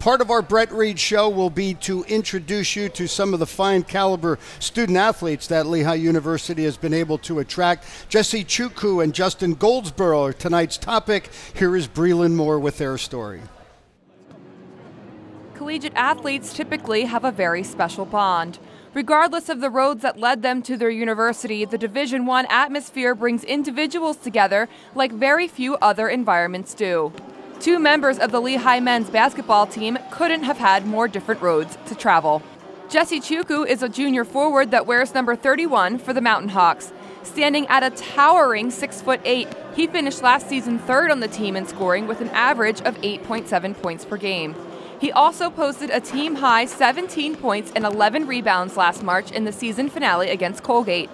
Part of our Brett Reed show will be to introduce you to some of the fine caliber student athletes that Lehigh University has been able to attract. Jesse Chuku and Justin Goldsborough are tonight's topic. Here is Breland Moore with their story. Collegiate athletes typically have a very special bond. Regardless of the roads that led them to their university, the Division I atmosphere brings individuals together like very few other environments do. Two members of the Lehigh men's basketball team couldn't have had more different roads to travel. Jesse Chuku is a junior forward that wears number 31 for the Mountain Hawks. Standing at a towering 6'8", he finished last season third on the team in scoring with an average of 8.7 points per game. He also posted a team-high 17 points and 11 rebounds last March in the season finale against Colgate.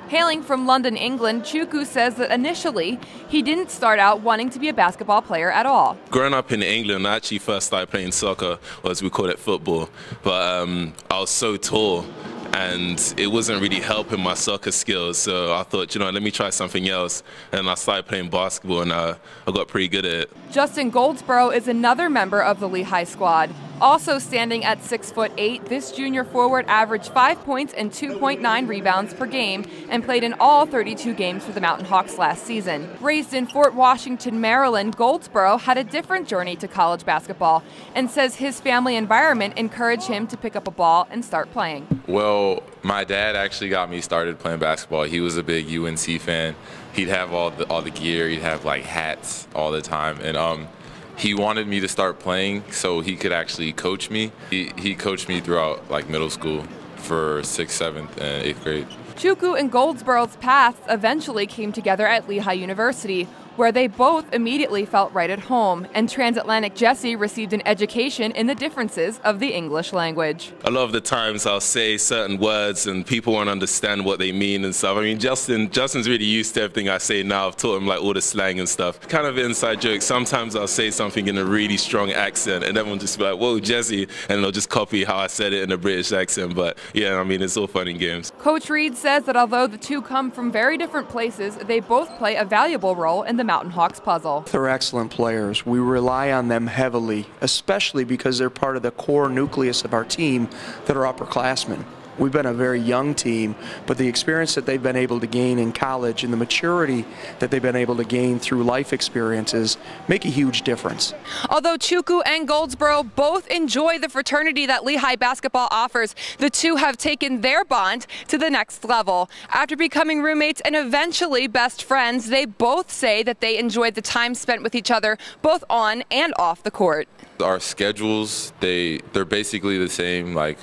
Hailing from London, England, Chuku says that initially he didn't start out wanting to be a basketball player at all. Growing up in England, I actually first started playing soccer, or as we call it, football. But I was so tall, and it wasn't really helping my soccer skills. So I thought, you know, let me try something else. And I started playing basketball, and I got pretty good at it. Justin Goldsborough is another member of the Lehigh squad. Also standing at 6'8", this junior forward averaged 5 points and 2.9 rebounds per game and played in all 32 games for the Mountain Hawks last season. Raised in Fort Washington, Maryland, Goldsborough had a different journey to college basketball and says his family environment encouraged him to pick up a ball and start playing. Well, my dad actually got me started playing basketball. He was a big UNC fan. He'd have all the gear. He'd have like hats all the time, and he wanted me to start playing so he could actually coach me. He coached me throughout like middle school for 6th, 7th, and 8th grade. Chuku and Goldsborough's paths eventually came together at Lehigh University, where they both immediately felt right at home, and transatlantic Jesse received an education in the differences of the English language. A lot of the times I'll say certain words and people won't understand what they mean and stuff. I mean, Justin's really used to everything I say now. I've taught him like all the slang and stuff. Kind of an inside joke. Sometimes I'll say something in a really strong accent and everyone just be like, whoa, Jesse, and they'll just copy how I said it in a British accent. But yeah, I mean, it's all fun and games. Coach Reed says that although the two come from very different places, they both play a valuable role in the Mountain Hawks puzzle. They're excellent players. We rely on them heavily, especially because they're part of the core nucleus of our team that are upperclassmen. We've been a very young team, but the experience that they've been able to gain in college and the maturity that they've been able to gain through life experiences make a huge difference. Although Chuku and Goldsborough both enjoy the fraternity that Lehigh basketball offers, the two have taken their bond to the next level. After becoming roommates and eventually best friends, they both say that they enjoyed the time spent with each other, both on and off the court. Our schedules, they're basically the same. Like,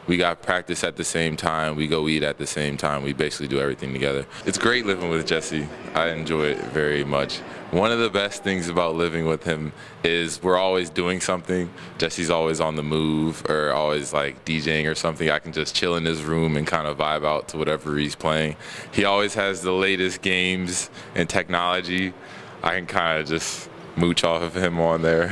we got practice at the same time, we go eat at the same time, we basically do everything together. It's great living with Jesse. I enjoy it very much. One of the best things about living with him is we're always doing something. Jesse's always on the move or always like DJing or something. I can just chill in his room and kind of vibe out to whatever he's playing. He always has the latest games and technology. I can kind of just mooch off of him on there.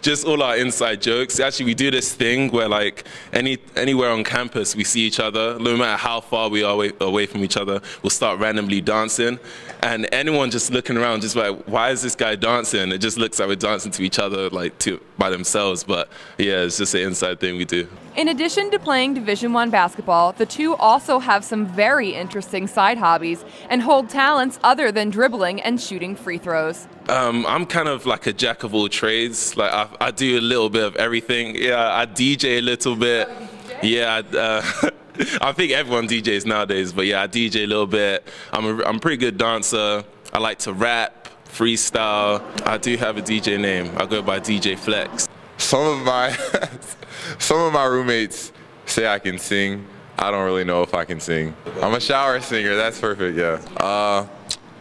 Just all our inside jokes. Actually, we do this thing where like anywhere on campus we see each other, no matter how far we are away from each other, we'll start randomly dancing, and anyone just looking around just like, why is this guy dancing? It just looks like we're dancing to each other like by themselves, but yeah, it's just an inside thing we do. In addition to playing Division I basketball, the two also have some very interesting side hobbies and hold talents other than dribbling and shooting free throws. I'm kind of like a jack of all trades. Like I do a little bit of everything. Yeah, I DJ a little bit. Yeah, I think everyone DJs nowadays, but yeah, I DJ a little bit. I'm a pretty good dancer. I like to rap, freestyle. I do have a DJ name. I go by DJ Flex. Some of my roommates say I can sing. I don't really know if I can sing. I'm a shower singer. That's perfect. Yeah.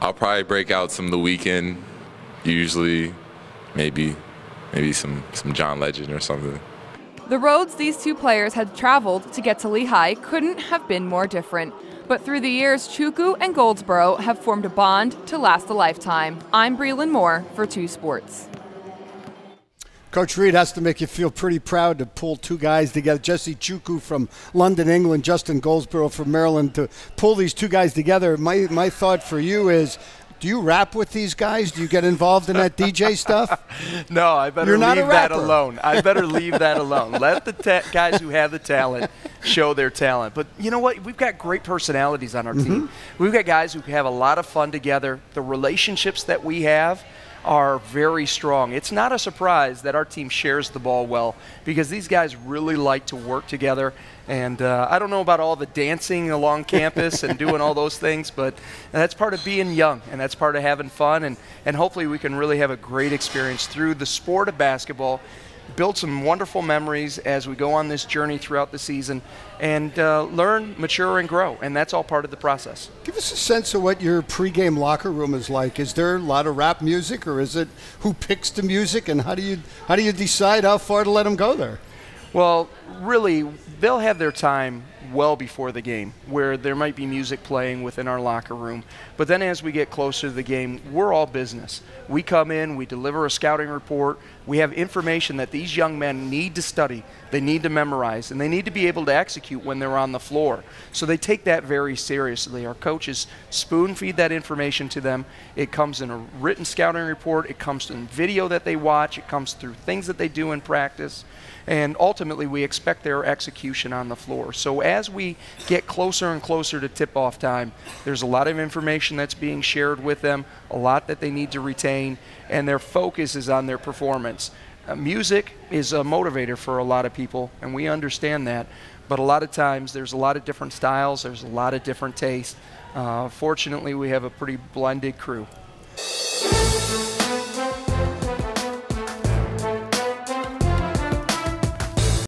I'll probably break out some The Weeknd. Usually, maybe some John Legend or something. The roads these two players had traveled to get to Lehigh couldn't have been more different. But through the years, Chuku and Goldsborough have formed a bond to last a lifetime. I'm Breland Moore for 2 Sports. Coach Reed has to make you feel pretty proud to pull two guys together. Jesse Chuku from London, England, Justin Goldsborough from Maryland, to pull these two guys together. My thought for you is, Do you rap with these guys? Do you get involved in that DJ stuff? No, I better You're not leave a that rapper. alone. I better leave that alone. Let the guys who have the talent show their talent. But you know what? We've got great personalities on our team. We've got guys who have a lot of fun together. The relationships that we have are very strong. It's not a surprise that our team shares the ball well because these guys really like to work together. And I don't know about all the dancing along campus and doing all those things, but that's part of being young, and that's part of having fun. And hopefully we can really have a great experience through the sport of basketball, build some wonderful memories as we go on this journey throughout the season, and learn, mature, and grow. And that's all part of the process. Give us a sense of what your pregame locker room is like. Is there a lot of rap music, or is it who picks the music, and how do you decide how far to let them go there? Well, really, they'll have their time well before the game where there might be music playing within our locker room. But then as we get closer to the game, we're all business. We come in, we deliver a scouting report, we have information that these young men need to study, they need to memorize, and they need to be able to execute when they're on the floor. So they take that very seriously. Our coaches spoon feed that information to them. It comes in a written scouting report, it comes in video that they watch, it comes through things that they do in practice. And ultimately, we expect their execution on the floor. So as we get closer and closer to tip-off time, there's a lot of information that's being shared with them, a lot that they need to retain, and their focus is on their performance. Music is a motivator for a lot of people, and we understand that. But a lot of times, there's a lot of different styles, there's a lot of different tastes. Fortunately, we have a pretty blended crew.